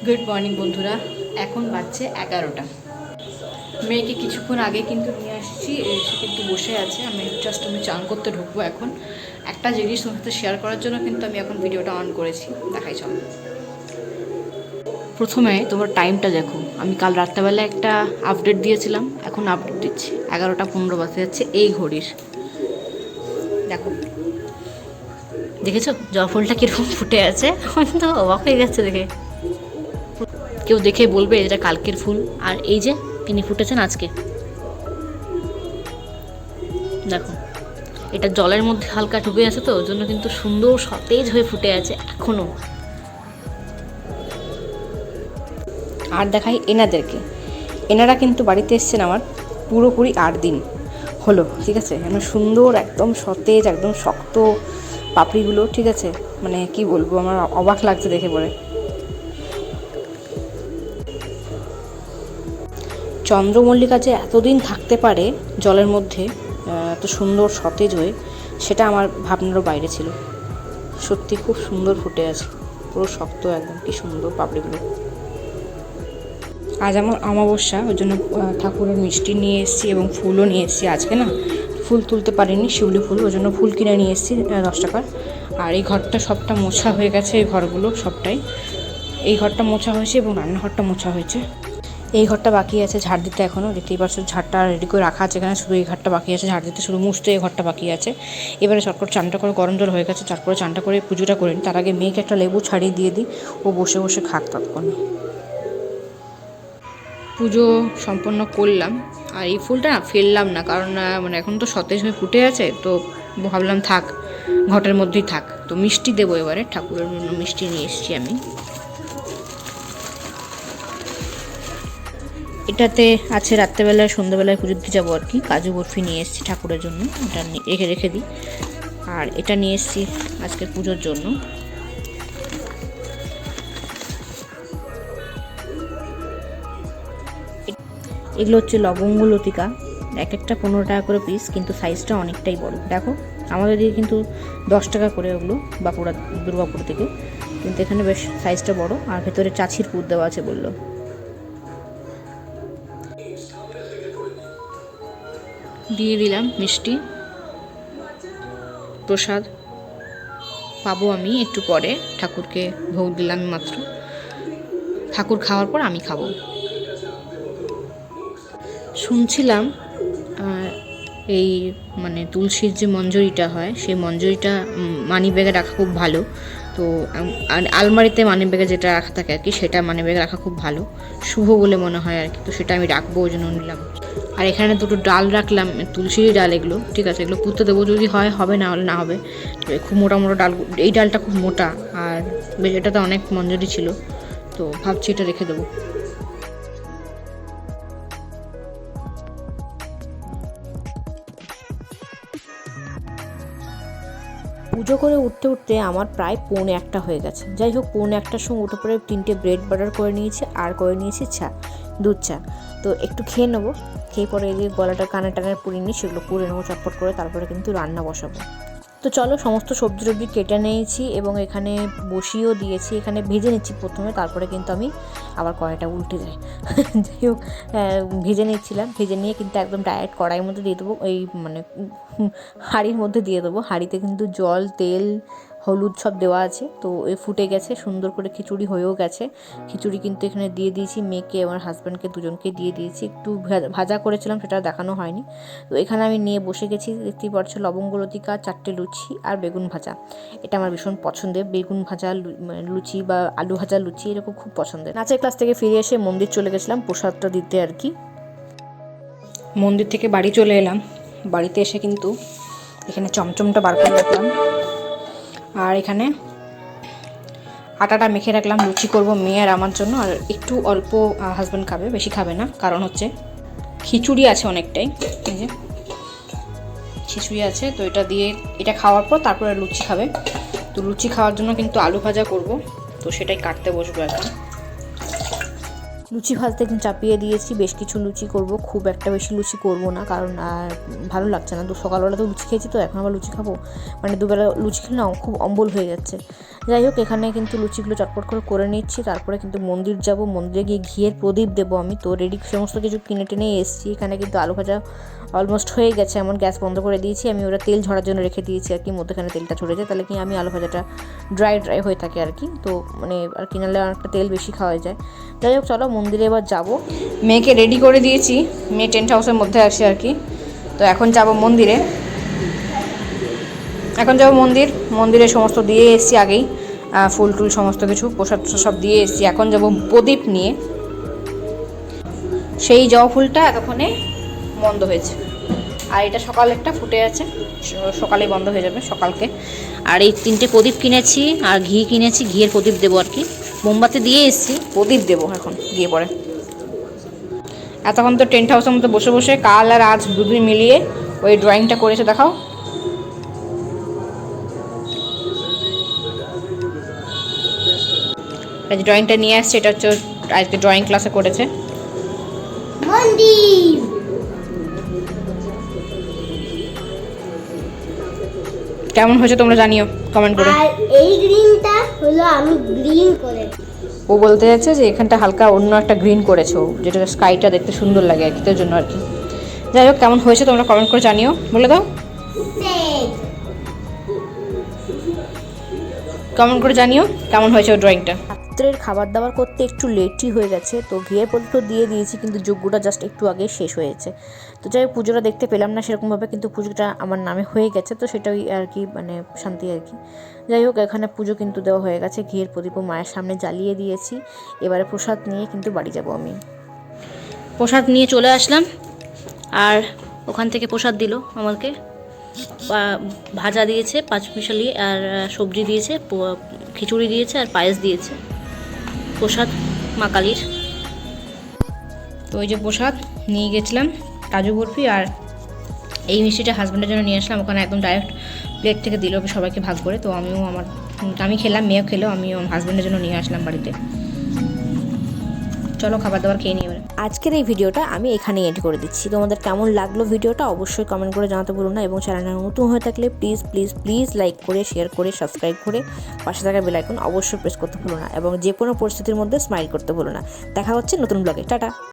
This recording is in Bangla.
গুড মর্নিং বন্ধুরা। এখন বাজছে 11টা। মেয়েকে কিছুক্ষণ আগে কিন্তু নিয়ে আসছি, সে কিন্তু বসে আছে। আমি চান করতে ঢুকবো এখন। একটা জিনিস তোমার সাথে শেয়ার করার জন্য কিন্তু আমি এখন ভিডিওটা অন করেছি, দেখাই চলো। প্রথমে তোমার টাইমটা দেখো, আমি কাল রাত্রেবেলা একটা আপডেট দিয়েছিলাম, এখন আপডেট দিচ্ছি 11টা 15 বাজতে যাচ্ছে এই ঘড়ির। দেখো, দেখেছো জয়ফলটা কীরকম ফুটে আছে? আমি তো অবাক হয়ে যাচ্ছে দেখে। কেউ দেখে বলবে এটা কালকের ফুল, আর এই যে ইনি ফুটেছেন আজকে। দেখো, এটা জলের মধ্যে হালকা ডুবে আছে, তো ওর জন্য কিন্তু সুন্দর সতেজ হয়ে ফুটে আছে এখনো। আর দেখাই এনাদেরকে, এনারা কিন্তু বাড়িতে এসছেন আমার পুরোপুরি 8 দিন হলো, ঠিক আছে। এমন সুন্দর একদম সতেজ একদম শক্ত পাপড়িগুলো, ঠিক আছে। মানে কি বলবো, আমার অবাক লাগছে দেখে পরে। চন্দ্রমল্লিকা যে এতদিন থাকতে পারে জলের মধ্যে এত সুন্দর সতেজ হয়ে, সেটা আমার ভাবনারও বাইরে ছিল। সত্যি খুব সুন্দর ফুটে আছে, পুরো শক্ত একদম, কি সুন্দর পাপড়িগুলো। আজ আমার অমাবস্যা, ওই জন্য ঠাকুরের মিষ্টি নিয়ে এসেছি এবং ফুলও নিয়ে এসেছি। আজকে না ফুল তুলতে পারিনি, শিউলি ফুল, ওই জন্য ফুল কিনে নিয়ে এসেছি 10 টাকার। আর এই ঘরটা সবটা মোছা হয়ে গেছে, এই ঘরগুলো সবটাই, এই ঘরটা মোছা হয়েছে এবং রান্নাঘরটা মোছা হয়েছে। এই ঘরটা বাকি আছে ঝাড় দিতে, এখনও দেখতেই পাচ্ছ ঝাড়টা রেডি করে রাখা আছে এখানে, শুধু এই ঘরটা বাকি আছে ঝাড় দিতে, শুধু মুছতে এই ঘরটা বাকি আছে। এবারে চটপট চানটা করে, গরম জল হয়ে গেছে, চটপট চানটা করে পুজোটা করে নিই। তার আগে মেয়েকে একটা লেবু ছাড়িয়ে দিয়ে দিই, ও বসে বসে খাক তৎক্ষণ। পুজো সম্পন্ন করলাম, আর এই ফুলটা না ফেললাম না, কারণ মানে এখন তো সতেজ হয়ে ফুটে আছে, তো ভাবলাম থাক, ঘটের মধ্যেই থাক। তো মিষ্টি দেবো এবারে, ঠাকুরের জন্য মিষ্টি নিয়ে এসেছি আমি। এটাতে আছে রাত্রেবেলায় সন্ধ্যাবেলায় পুজো দিতে যাবো আর কি, কাজু বরফি নিয়ে এসেছি ঠাকুরের জন্য, এটা রেখে রেখে দিই। আর এটা নিয়ে এসেছি আজকে পুজোর জন্য। এগুলো হচ্ছে লবঙ্গ লতিকা, এক একটা 15 টাকা করে পিস, কিন্তু সাইজটা অনেকটাই বড়। দেখো, আমাদের দিকে কিন্তু 10 টাকা করে ওগুলো, বাঁকুড়া দুর্গাপুর থেকে, কিন্তু এখানে বেশ সাইজটা বড়। আর ভেতরে চাছির পুর দেওয়া আছে বললো। দিয়ে দিলাম মিষ্টি, প্রসাদ পাবো আমি একটু পরে, ঠাকুরকে ভোগ দিলাম মাত্র, ঠাকুর খাওয়ার পর আমি খাবো। শুনছিলাম এই মানে তুলসীর যে মঞ্জরিটা হয়, সেই মঞ্জরিটা মানি ব্যাগে রাখা খুব ভালো। তো আলমারিতে মানি ব্যাগে যেটা রাখা থাকে আর কি, সেটা মানি ব্যাগে রাখা খুব ভালো, শুভ বলে মনে হয় আর কি। তো সেটা আমি রাখবো, ওই জন্য নিলাম। আর এখানে দুটো ডাল রাখলাম, তুলসীর ডাল এগুলো, ঠিক আছে। এগুলো পুঁতে দেবো, যদি হয় হবে, না হলে না হবে। খুব মোটা মোটা ডাল, এই ডালটা খুব মোটা, আর বেশ এটাতে অনেক মঞ্জরি ছিল, তো ভাবছি এটা রেখে দেবো। পুজো করে উঠতে উঠতে আমার প্রায় 1:45 হয়ে গেছে। যাই হোক, 1:45টার সময় উঠে পরে 3টে ব্রেড বাটার করে নিয়েছি, আর করে নিয়েছি চা, দুধ চা। তো একটু খেয়ে নেবো, খেয়ে পরে এই যে গলাটা কানে টানে পুড়িনি, সেগুলো পুড়ে নেবো চটপট করে, তারপরে কিন্তু রান্না বসাবো। তো চলো, সমস্ত সবজি টবজি কেটে নিয়েছি এবং এখানে বসিয়েও দিয়েছি। এখানে ভেজে নিচ্ছি প্রথমে, তারপরে কিন্তু আমি আবার কড়াইটা উল্টে যাই। যাই হোক, ভেজে নিচ্ছিলাম, ভেজে নিয়ে কিন্তু একদম ডাইরেক্ট কড়াইয়ের মধ্যে দিয়ে দেবো, এই মানে হাঁড়ির মধ্যে দিয়ে দেবো। হাঁড়িতে কিন্তু জল, তেল, হলুদ সব দেওয়া আছে। তো এ ফুটে গেছে, সুন্দর করে খিচুড়ি হয়েও গেছে। খিচুড়ি কিন্তু এখানে দিয়ে দিয়েছি, মেয়েকে আমার হাজব্যান্ডকে দুজনকে দিয়ে দিয়েছি। একটু ভাজা করেছিলাম, সেটা দেখানো হয়নি। তো এখানে আমি নিয়ে বসে গেছি, দেখতেই পাচ্ছ, লবঙ্গ লতিকা, 4টে লুচি আর বেগুন ভাজা। এটা আমার ভীষণ পছন্দের, বেগুন ভাজা লুচি বা আলু ভাজা লুচি, এরকম খুব পছন্দের। নাচের ক্লাস থেকে ফিরে এসে মন্দির চলে গেছিলাম প্রসাদটা দিতে আর কি। মন্দির থেকে বাড়ি চলে এলাম। বাড়িতে এসে কিন্তু এখানে চমচমটা বার করে রাখলাম, আর এখানে আটাটা মেখে রাখলাম, লুচি করবো মেয়ে আর আমার জন্য। আর একটু অল্প হাজব্যান্ড খাবে, বেশি খাবে না, কারণ হচ্ছে খিচুড়ি আছে অনেকটাই, এই যে খিচুড়ি আছে। তো এটা দিয়ে, এটা খাওয়ার পর তারপরে লুচি খাবে। তো লুচি খাওয়ার জন্য কিন্তু আলু ভাজা করব, তো সেটাই কাটতে বসবো এখন। লুচি ভাজতে কিন্তু চাপিয়ে দিয়েছি, বেশ কিছু লুচি করব, খুব একটা বেশি লুচি করব না, কারণ আর ভালো লাগছে না। তো সকালবেলা তো লুচি খেয়েছি, তো এখন আবার লুচি খাবো, মানে দুবেলা লুচি খেলে না খুব অম্বল হয়ে যাচ্ছে। যাই হোক, এখানে কিন্তু লুচিগুলো চটপট করে নিচ্ছি, তারপরে কিন্তু মন্দির যাব, মন্দিরে গিয়ে ঘিয়ের প্রদীপ দেবো আমি। তো রেডি সমস্ত কিছু কিনে টেনে এসেছি। এখানে কিন্তু আলু ভাজা অলমোস্ট হয়ে গেছে, এমন গ্যাস বন্ধ করে দিয়েছি আমি, ওরা তেল ঝরার জন্য রেখে দিয়েছি আর কি, মধ্যেখানে তেলটা ঝরে যায়, তাহলে কি আমি আলু ভাজাটা ড্রাই হয়ে থাকে আর কি। তো মানে আর কি, নাহলে অনেকটা তেল বেশি খাওয়া যায়। যাই হোক, চলো মন্দিরে এবার যাব। মেয়েকে রেডি করে দিয়েছি, মেয়ে টেন্ট হাউসের মধ্যে আসে আর কি। তো এখন যাব মন্দিরে, মন্দিরে সমস্ত দিয়ে এসেছি আগেই, ফুল টুল সমস্ত কিছু প্রসাদ সব দিয়ে এসেছি। এখন যাব প্রদীপ নিয়ে। সেই জবা ফুলটা এতক্ষণে বন্ধ হয়েছে, আর এটা সকালেরটা ফুটে আছে, সকালেই বন্ধ হয়ে যাবে সকালকে। আর এই 3টে প্রদীপ কিনেছি, আর ঘি কিনেছি, ঘিয়ের প্রদীপ দেবো আর কি। মোমবাতি দিয়ে এসেছি, প্রদীপ দেবো এখন গিয়ে পরে। এতক্ষণ তো টেন্ট হাউসের মধ্যে বসে বসে কাল আর আজ দুদিন মিলিয়ে ওই ড্রয়িংটা করেছে, দেখাও। ড্রয়িংটা নিয়ে আসছে, এটা হচ্ছে আজকে ড্রয়িং ক্লাসে করেছে। কেমন হয়েছে তোমরা জানিও কমেন্ট করে। আর এই গ্রিনটা হলো আমি গ্রিন করেছি। ও বলতে যাচ্ছে যে এখানটা হালকা অন্য একটা গ্রিন করেছো, যেটা স্কাইটা দেখতে সুন্দর লাগে আর কি, তার জন্য আর কি। যাই হোক, কেমন হয়েছে তোমরা কমেন্ট করে জানিও, বলে দাও কমেন্ট করে জানিও কেমন হয়েছে ওই ড্রয়িংটা। রাত্রের খাবার দাবার করতে একটু লেটই হয়ে গেছে, তো ঘিয়ের প্রদীপ দিয়ে দিয়েছি, কিন্তু যজ্ঞটা জাস্ট একটু আগে শেষ হয়েছে। তো যাই হোক, পুজোটা দেখতে পেলাম না সেরকমভাবে, কিন্তু পুজোটা আমার নামে হয়ে গেছে, তো সেটাই আর কি, মানে শান্তি আর কি। যাই হোক, এখানে পুজো কিন্তু দেওয়া হয়ে গেছে, ঘিয়ের প্রদীপও মায়ের সামনে জ্বালিয়ে দিয়েছি। এবারে প্রসাদ নিয়ে কিন্তু বাড়ি যাব আমি। প্রসাদ নিয়ে চলে আসলাম, আর ওখান থেকে প্রসাদ দিল আমাকে, ভাজা দিয়েছে 5 মিশালি, আর সবজি দিয়েছে, খিচুড়ি দিয়েছে, আর পায়েস দিয়েছে। প্রসাদ মা কালীর। তো ওই যে প্রসাদ নিয়ে গেছিলাম, কাজু বরফি, আর এই মিষ্টিটা হাজব্যান্ডের জন্য নিয়ে আসলাম, ওখানে একদম ডাইরেক্ট প্লেট থেকে দিল সবাইকে ভাগ করে। তো আমি খেলাম, মেয়েও খেলো, আমিও হাজব্যান্ডের জন্য নিয়ে আসলাম বাড়িতে। চলো খাবার দাবার খেয়ে নিই এবারে। আজকের এই ভিডিওটা আমি এখানেই এড করে দিচ্ছি। তোমাদের কেমন লাগলো ভিডিওটা অবশ্যই কমেন্ট করে জানাতে ভুলো না, এবং চ্যানেলটা নতুন হয়ে থাকলে প্লিজ প্লিজ প্লিজ লাইক করে, শেয়ার করে, সাবস্ক্রাইব করে পাশে থাকা বেল আইকন অবশ্যই প্রেস করতে ভুলো না, এবং যে কোনো পরিস্থিতির মধ্যে স্মাইল করতে ভুলো না। দেখা হচ্ছে নতুন ব্লগে, টাটা।